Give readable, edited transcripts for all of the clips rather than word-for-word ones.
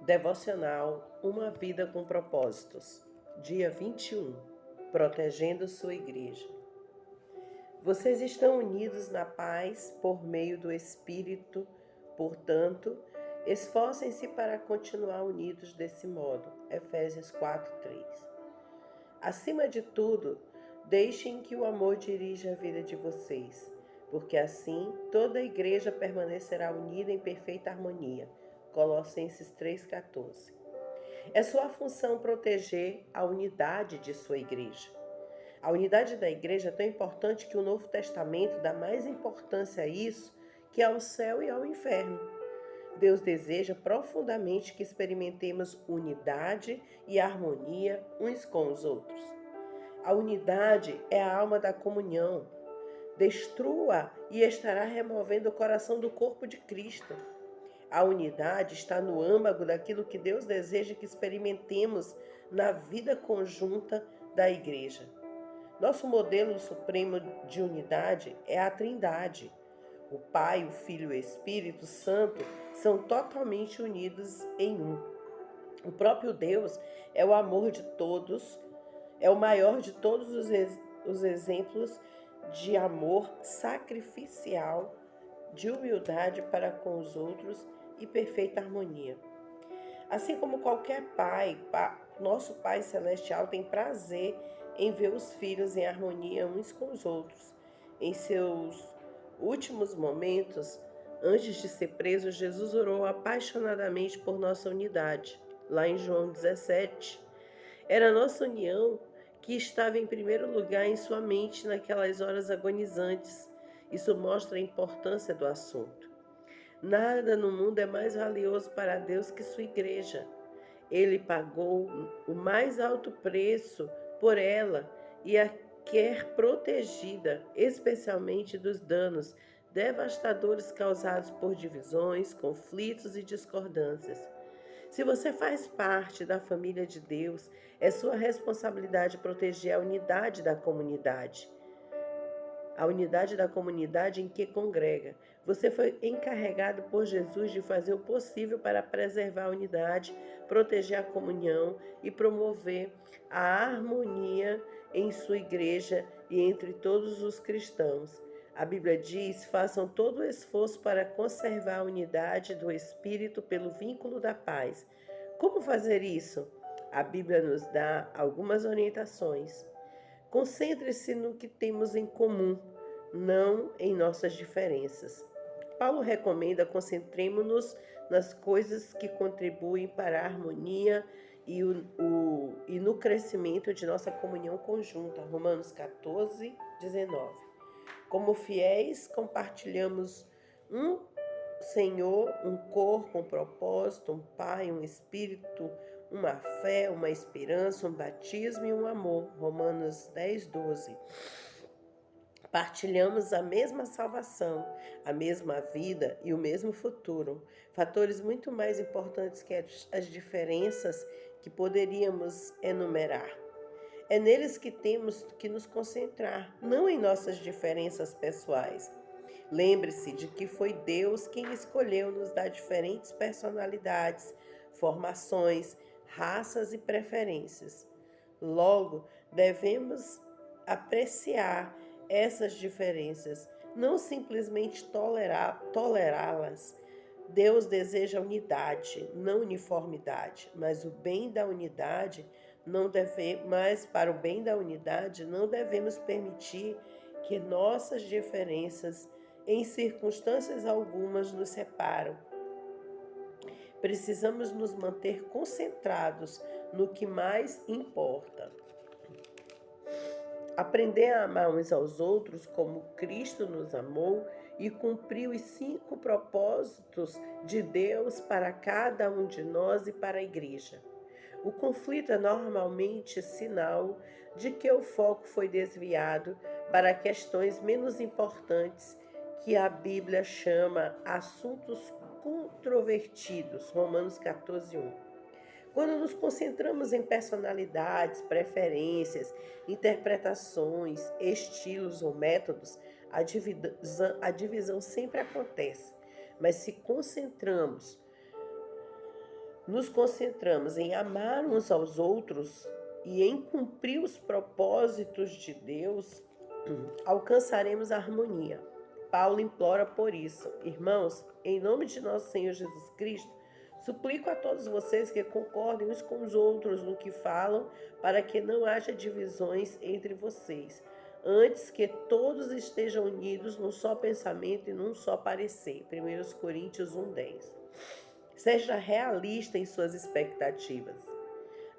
Devocional Uma Vida com Propósitos, dia 21. Protegendo sua igreja. Vocês estão unidos na paz por meio do Espírito, portanto, esforcem-se para continuar unidos desse modo. Efésios 4:3. Acima de tudo, deixem que o amor dirija a vida de vocês, porque assim toda a igreja permanecerá unida em perfeita harmonia. Colossenses 3:14. É sua função proteger a unidade de sua igreja. A unidade da igreja é tão importante que o Novo Testamento dá mais importância a isso que ao céu e ao inferno. Deus deseja profundamente que experimentemos unidade e harmonia uns com os outros. A unidade é a alma da comunhão. Destrua e estará removendo o coração do corpo de Cristo. A unidade está no âmago daquilo que Deus deseja que experimentemos na vida conjunta da igreja. Nosso modelo supremo de unidade é a Trindade. O Pai, o Filho e o Espírito Santo são totalmente unidos em um. O próprio Deus é o amor de todos, é o maior de todos os exemplos de amor sacrificial, de humildade para com os outros e perfeita harmonia. Assim como qualquer pai, nosso Pai Celestial tem prazer em ver os filhos em harmonia uns com os outros. Em seus últimos momentos, antes de ser preso, Jesus orou apaixonadamente por nossa unidade. Lá em João 17, era a nossa união que estava em primeiro lugar em sua mente naquelas horas agonizantes. Isso mostra a importância do assunto. Nada no mundo é mais valioso para Deus que sua igreja. Ele pagou o mais alto preço por ela e a quer protegida, especialmente dos danos devastadores causados por divisões, conflitos e discordâncias. Se você faz parte da família de Deus, é sua responsabilidade proteger a unidade da comunidade. A unidade da comunidade em que congrega. Você foi encarregado por Jesus de fazer o possível para preservar a unidade, proteger a comunhão e promover a harmonia em sua igreja e entre todos os cristãos. A Bíblia diz: façam todo o esforço para conservar a unidade do Espírito pelo vínculo da paz. Como fazer isso? A Bíblia nos dá algumas orientações. Concentre-se no que temos em comum, não em nossas diferenças. Paulo recomenda concentremos-nos nas coisas que contribuem para a harmonia e no crescimento de nossa comunhão conjunta. Romanos 14:19. Como fiéis, compartilhamos um Senhor, um corpo, um propósito, um Pai, um Espírito, uma fé, uma esperança, um batismo e um amor. Romanos 10:12. Partilhamos a mesma salvação, a mesma vida e o mesmo futuro. Fatores muito mais importantes que as diferenças que poderíamos enumerar. É neles que temos que nos concentrar, não em nossas diferenças pessoais. Lembre-se de que foi Deus quem escolheu nos dar diferentes personalidades, formações, raças e preferências. Logo, devemos apreciar essas diferenças, não simplesmente tolerá-las. Deus deseja unidade, não uniformidade, mas para o bem da unidade, não devemos permitir que nossas diferenças, em circunstâncias algumas, nos separam. Precisamos nos manter concentrados no que mais importa. Aprender a amar uns aos outros como Cristo nos amou e cumprir os 5 propósitos de Deus para cada um de nós e para a igreja. O conflito é normalmente sinal de que o foco foi desviado para questões menos importantes que a Bíblia chama assuntos controvertidos. Romanos 14:1. Quando nos concentramos em personalidades, preferências, interpretações, estilos ou métodos, a divisão sempre acontece. Mas se concentramos nos concentramos em amar uns aos outros e em cumprir os propósitos de Deus, alcançaremos a harmonia. Paulo implora por isso. Irmãos, em nome de nosso Senhor Jesus Cristo, suplico a todos vocês que concordem uns com os outros no que falam, para que não haja divisões entre vocês. Antes que todos estejam unidos num só pensamento e num só parecer. 1 Coríntios 1:10. Seja realista em suas expectativas.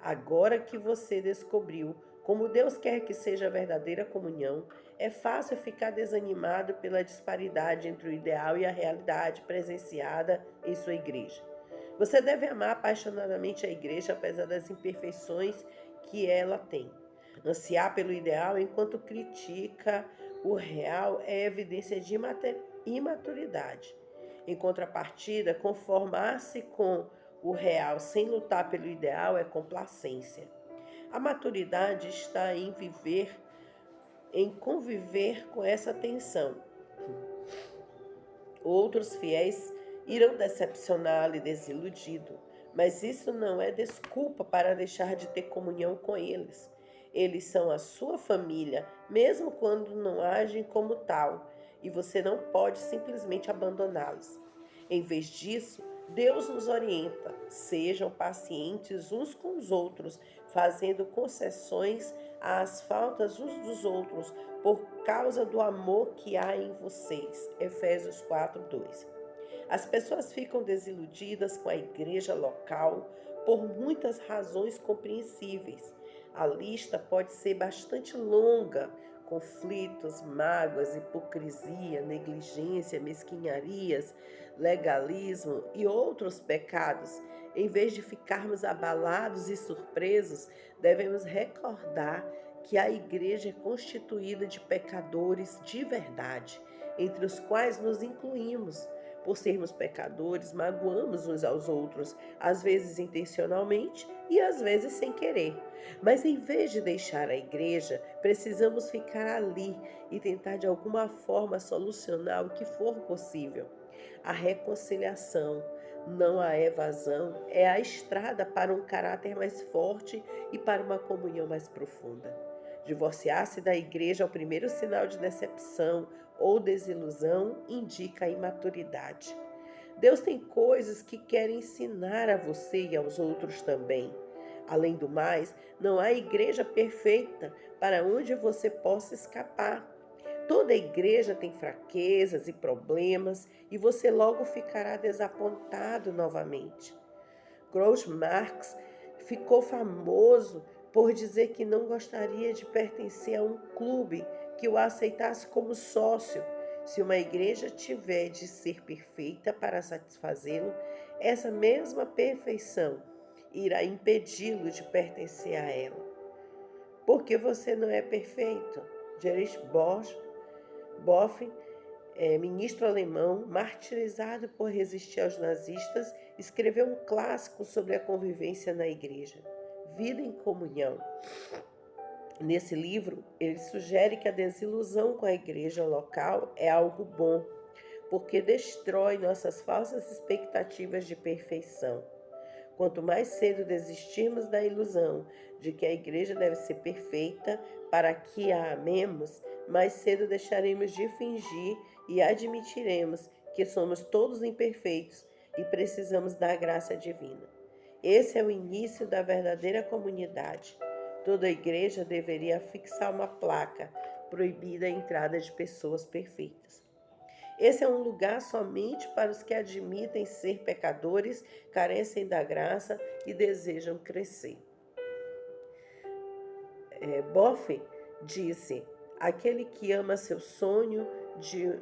Agora que você descobriu como Deus quer que seja a verdadeira comunhão, é fácil ficar desanimado pela disparidade entre o ideal e a realidade presenciada em sua igreja. Você deve amar apaixonadamente a igreja apesar das imperfeições que ela tem. Ansiar pelo ideal enquanto critica o real é evidência de imaturidade. Em contrapartida, conformar-se com o real sem lutar pelo ideal é complacência. A maturidade está em conviver com essa tensão. Outros fiéis irão decepcioná-lo e desiludido, mas isso não é desculpa para deixar de ter comunhão com eles. Eles são a sua família, mesmo quando não agem como tal, e você não pode simplesmente abandoná-los. Em vez disso, Deus nos orienta. Sejam pacientes uns com os outros, fazendo concessões às faltas uns dos outros, por causa do amor que há em vocês. Efésios 4:2. As pessoas ficam desiludidas com a igreja local por muitas razões compreensíveis. A lista pode ser bastante longa: conflitos, mágoas, hipocrisia, negligência, mesquinharias, legalismo e outros pecados. Em vez de ficarmos abalados e surpresos, devemos recordar que a igreja é constituída de pecadores de verdade, entre os quais nos incluímos. Por sermos pecadores, magoamos uns aos outros, às vezes intencionalmente e às vezes sem querer. Mas em vez de deixar a igreja, precisamos ficar ali e tentar de alguma forma solucionar o que for possível. A reconciliação, não a evasão, é a estrada para um caráter mais forte e para uma comunhão mais profunda. Divorciar-se da igreja é o primeiro sinal de decepção ou desilusão, indica a imaturidade. Deus tem coisas que quer ensinar a você e aos outros também. Além do mais, não há igreja perfeita para onde você possa escapar. Toda igreja tem fraquezas e problemas e você logo ficará desapontado novamente. Groucho Marx ficou famoso por dizer que não gostaria de pertencer a um clube que o aceitasse como sócio. Se uma igreja tiver de ser perfeita para satisfazê-lo, essa mesma perfeição irá impedi-lo de pertencer a ela. Porque você não é perfeito. Dietrich Bonhoeffer, ministro alemão, martirizado por resistir aos nazistas, escreveu um clássico sobre a convivência na igreja, Vida em Comunhão. Nesse livro, ele sugere que a desilusão com a igreja local é algo bom, porque destrói nossas falsas expectativas de perfeição. Quanto mais cedo desistirmos da ilusão de que a igreja deve ser perfeita para que a amemos, mais cedo deixaremos de fingir e admitiremos que somos todos imperfeitos e precisamos da graça divina. Esse é o início da verdadeira comunidade. Toda igreja deveria fixar uma placa proibida a entrada de pessoas perfeitas. Esse é um lugar somente para os que admitem ser pecadores, carecem da graça e desejam crescer. Bonhoeffer disse: aquele que ama seu sonho de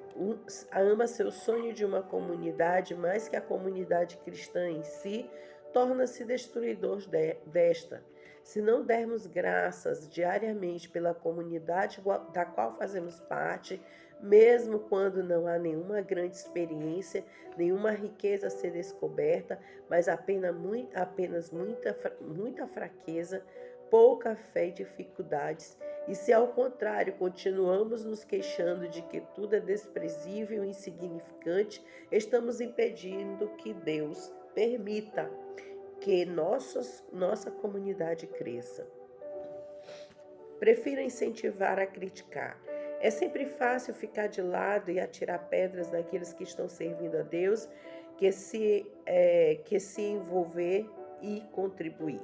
uma comunidade mais que a comunidade cristã em si, torna-se destruidor desta. Se não dermos graças diariamente pela comunidade da qual fazemos parte, mesmo quando não há nenhuma grande experiência, nenhuma riqueza a ser descoberta, mas apenas muita fraqueza, pouca fé e dificuldades, e se ao contrário continuamos nos queixando de que tudo é desprezível e insignificante, estamos impedindo que Deus permita que nossa comunidade cresça. Prefiro incentivar a criticar. É sempre fácil ficar de lado e atirar pedras naqueles que estão servindo a Deus que se envolver e contribuir.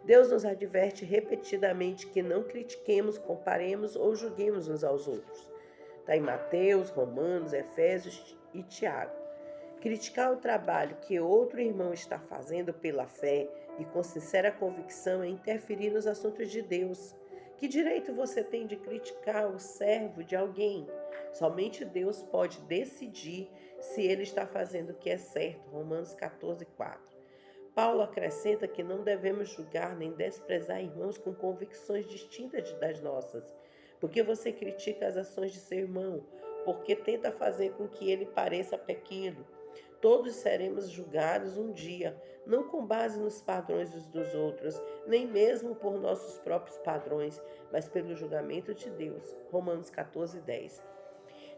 Deus nos adverte repetidamente que não critiquemos, comparemos ou julguemos uns aos outros. Está em Mateus, Romanos, Efésios e Tiago. Criticar o trabalho que outro irmão está fazendo pela fé e com sincera convicção é interferir nos assuntos de Deus. Que direito você tem de criticar o servo de alguém? Somente Deus pode decidir se ele está fazendo o que é certo. Romanos 14, 4. Paulo acrescenta que não devemos julgar nem desprezar irmãos com convicções distintas das nossas. Porque você critica as ações de seu irmão, porque tenta fazer com que ele pareça pequeno. Todos seremos julgados um dia, não com base nos padrões dos outros, nem mesmo por nossos próprios padrões, mas pelo julgamento de Deus. Romanos 14, 10.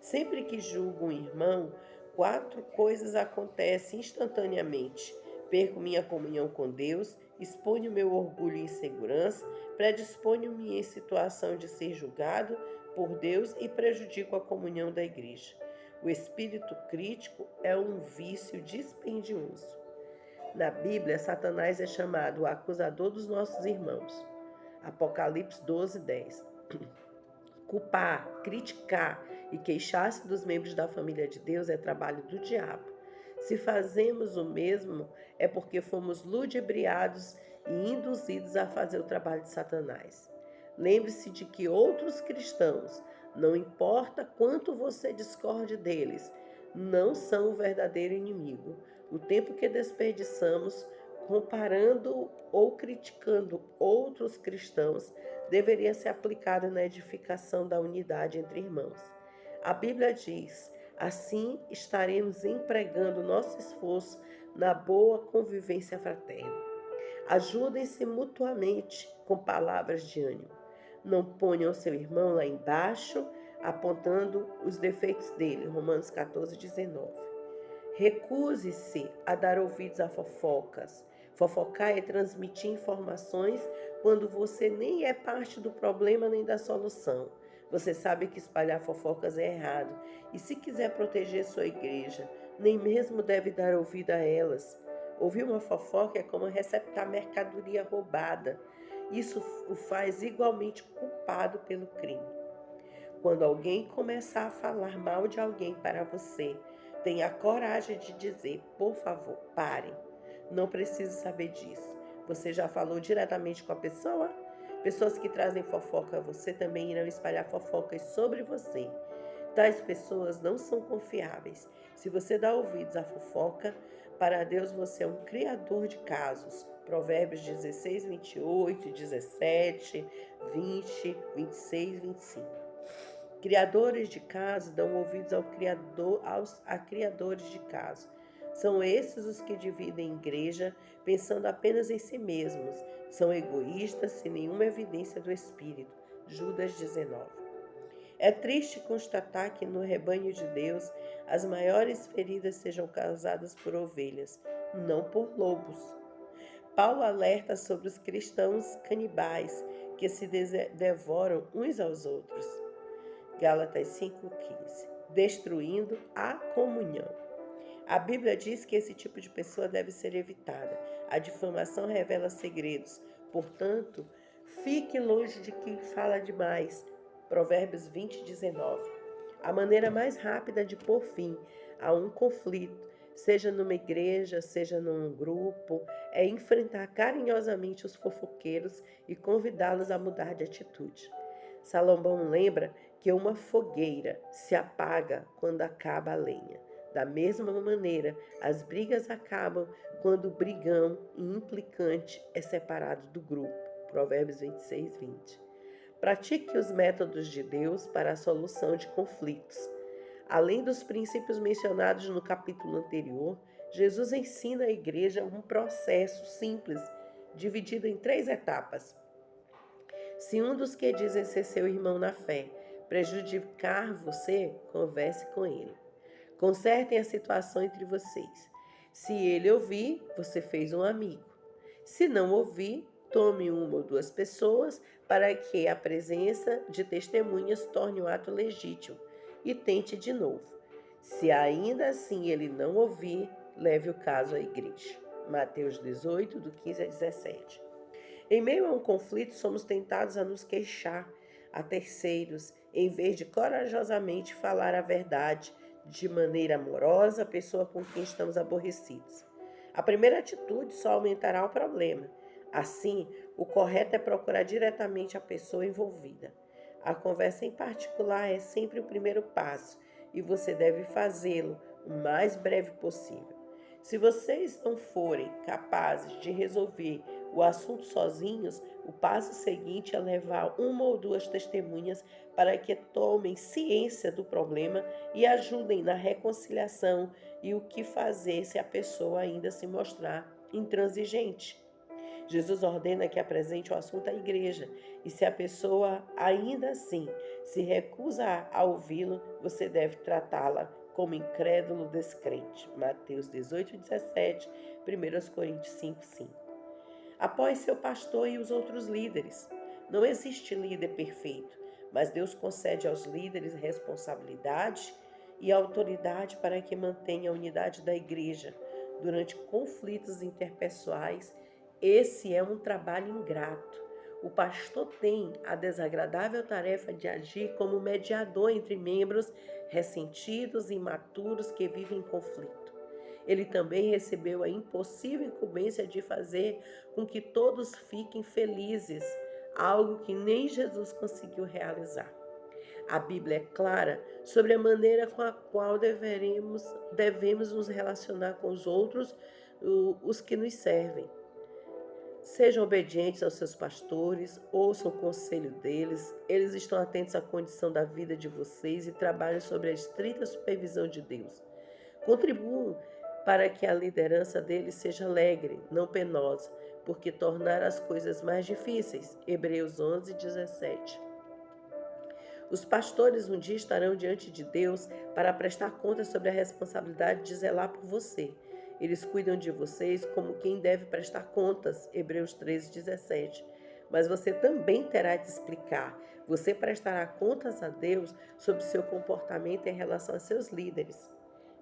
Sempre que julgo um irmão, 4 coisas acontecem instantaneamente. Perco minha comunhão com Deus, exponho meu orgulho e insegurança, predisponho-me em situação de ser julgado por Deus e prejudico a comunhão da igreja. O espírito crítico é um vício dispendioso. Na Bíblia, Satanás é chamado o acusador dos nossos irmãos. Apocalipse 12, 10. Culpar, criticar e queixar-se dos membros da família de Deus é trabalho do diabo. Se fazemos o mesmo, é porque fomos ludibriados e induzidos a fazer o trabalho de Satanás. Lembre-se de que outros cristãos, não importa quanto você discorde deles, não são o verdadeiro inimigo. O tempo que desperdiçamos comparando ou criticando outros cristãos deveria ser aplicado na edificação da unidade entre irmãos. A Bíblia diz: assim estaremos empregando nosso esforço na boa convivência fraterna. Ajudem-se mutuamente com palavras de ânimo. Não ponham seu irmão lá embaixo, apontando os defeitos dele. Romanos 14, 19. Recuse-se a dar ouvidos a fofocas. Fofocar é transmitir informações quando você nem é parte do problema nem da solução. Você sabe que espalhar fofocas é errado. E se quiser proteger sua igreja, nem mesmo deve dar ouvido a elas. Ouvir uma fofoca é como receptar mercadoria roubada. Isso o faz igualmente culpado pelo crime. Quando alguém começar a falar mal de alguém para você, tenha a coragem de dizer: por favor, pare. Não preciso saber disso. Você já falou diretamente com a pessoa? Pessoas que trazem fofoca a você também irão espalhar fofocas sobre você. Tais pessoas não são confiáveis. Se você dá ouvidos à fofoca, para Deus você é um criador de casos. Provérbios 16, 28, 17, 20, 26, 25. Criadores de casos dão ouvidos a criadores de casos. São esses os que dividem a igreja pensando apenas em si mesmos. São egoístas sem nenhuma evidência do Espírito. Judas 19. É triste constatar que no rebanho de Deus as maiores feridas sejam causadas por ovelhas, não por lobos. Paulo alerta sobre os cristãos canibais que se devoram uns aos outros. Gálatas 5,15. Destruindo a comunhão. A Bíblia diz que esse tipo de pessoa deve ser evitada. A difamação revela segredos. Portanto, fique longe de quem fala demais. Provérbios 20, 19. A maneira mais rápida de pôr fim a um conflito, seja numa igreja, seja num grupo, é enfrentar carinhosamente os fofoqueiros e convidá-los a mudar de atitude. Salomão lembra que uma fogueira se apaga quando acaba a lenha. Da mesma maneira, as brigas acabam quando o brigão e implicante é separado do grupo. Provérbios 26, 20. Pratique os métodos de Deus para a solução de conflitos. Além dos princípios mencionados no capítulo anterior, Jesus ensina à igreja um processo simples, dividido em 3 etapas. Se um dos que dizem ser seu irmão na fé prejudicar você, converse com ele. Consertem a situação entre vocês. Se ele ouvir, você fez um amigo. Se não ouvir, tome uma ou duas pessoas para que a presença de testemunhas torne o ato legítimo e tente de novo. Se ainda assim ele não ouvir, leve o caso à igreja. Mateus 18, do 15 a 17. Em meio a um conflito, somos tentados a nos queixar a terceiros, em vez de corajosamente falar a verdade de maneira amorosa à pessoa com quem estamos aborrecidos. A primeira atitude só aumentará o problema. Assim, o correto é procurar diretamente a pessoa envolvida. A conversa em particular é sempre o primeiro passo e você deve fazê-lo o mais breve possível. Se vocês não forem capazes de resolver o assunto sozinhos, o passo seguinte é levar uma ou duas testemunhas para que tomem ciência do problema e ajudem na reconciliação e o que fazer se a pessoa ainda se mostrar intransigente. Jesus ordena que apresente o assunto à igreja e se a pessoa ainda assim se recusa a ouvi-lo, você deve tratá-la como incrédulo descrente. Mateus 18, 17, 1 Coríntios 5, 5. Apoie seu pastor e os outros líderes. Não existe líder perfeito, mas Deus concede aos líderes responsabilidade e autoridade para que mantenha a unidade da igreja durante conflitos interpessoais. Esse é um trabalho ingrato. O pastor tem a desagradável tarefa de agir como mediador entre membros ressentidos e imaturos que vivem em conflito. Ele também recebeu a impossível incumbência de fazer com que todos fiquem felizes, algo que nem Jesus conseguiu realizar. A Bíblia é clara sobre a maneira com a qual devemos nos relacionar com os outros, os que nos servem. Sejam obedientes aos seus pastores, ouçam o conselho deles, eles estão atentos à condição da vida de vocês e trabalham sob a estrita supervisão de Deus. Contribuam para que a liderança deles seja alegre, não penosa, porque tornar as coisas mais difíceis. Hebreus 11, 17. Os pastores um dia estarão diante de Deus para prestar contas sobre a responsabilidade de zelar por você. Eles cuidam de vocês como quem deve prestar contas, Hebreus 13, 17. Mas você também terá de explicar. Você prestará contas a Deus sobre seu comportamento em relação a seus líderes.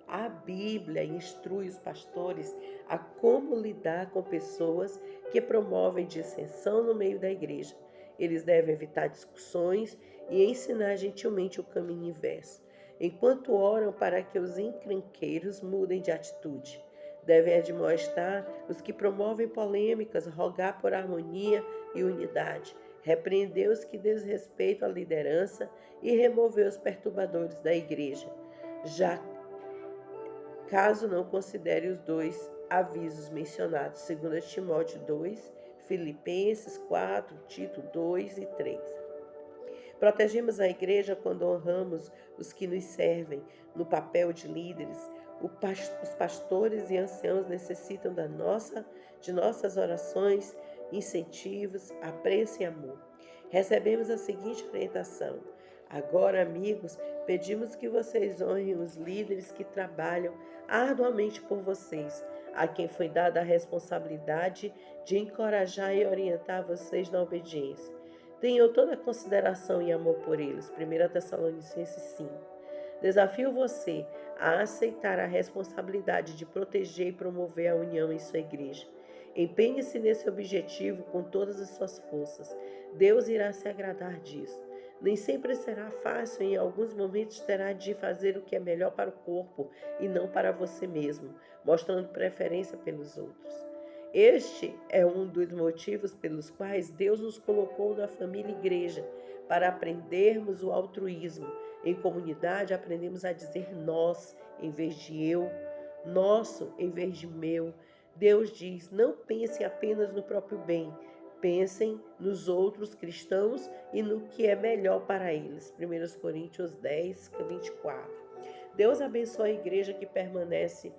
A Bíblia instrui os pastores a como lidar com pessoas que promovem dissensão no meio da igreja. Eles devem evitar discussões e ensinar gentilmente o caminho inverso, enquanto oram para que os encrenqueiros mudem de atitude. Devem admoestar os que promovem polêmicas, rogar por harmonia e unidade, repreender os que desrespeitam a liderança e remover os perturbadores da igreja. Já caso não considere os dois avisos mencionados, 2 Timóteo 2, Filipenses 4, Tito 2 e 3. Protegemos a igreja quando honramos os que nos servem no papel de líderes. Os pastores e anciãos necessitam de nossas orações, incentivos, apreço e amor. Recebemos a seguinte orientação: agora, amigos, pedimos que vocês honrem os líderes que trabalham arduamente por vocês, a quem foi dada a responsabilidade de encorajar e orientar vocês na obediência. Tenham toda a consideração e amor por eles. 1 Tessalonicenses 5. Desafio você a aceitar a responsabilidade de proteger e promover a união em sua igreja. Empenhe-se nesse objetivo com todas as suas forças. Deus irá se agradar disso. Nem sempre será fácil, em alguns momentos terá de fazer o que é melhor para o corpo e não para você mesmo, mostrando preferência pelos outros. Este é um dos motivos pelos quais Deus nos colocou na família igreja, para aprendermos o altruísmo. Em comunidade aprendemos a dizer nós em vez de eu, nosso em vez de meu. Deus diz: não pensem apenas no próprio bem, pensem nos outros cristãos e no que é melhor para eles. 1 Coríntios 10, 24. Deus abençoe a igreja que permanece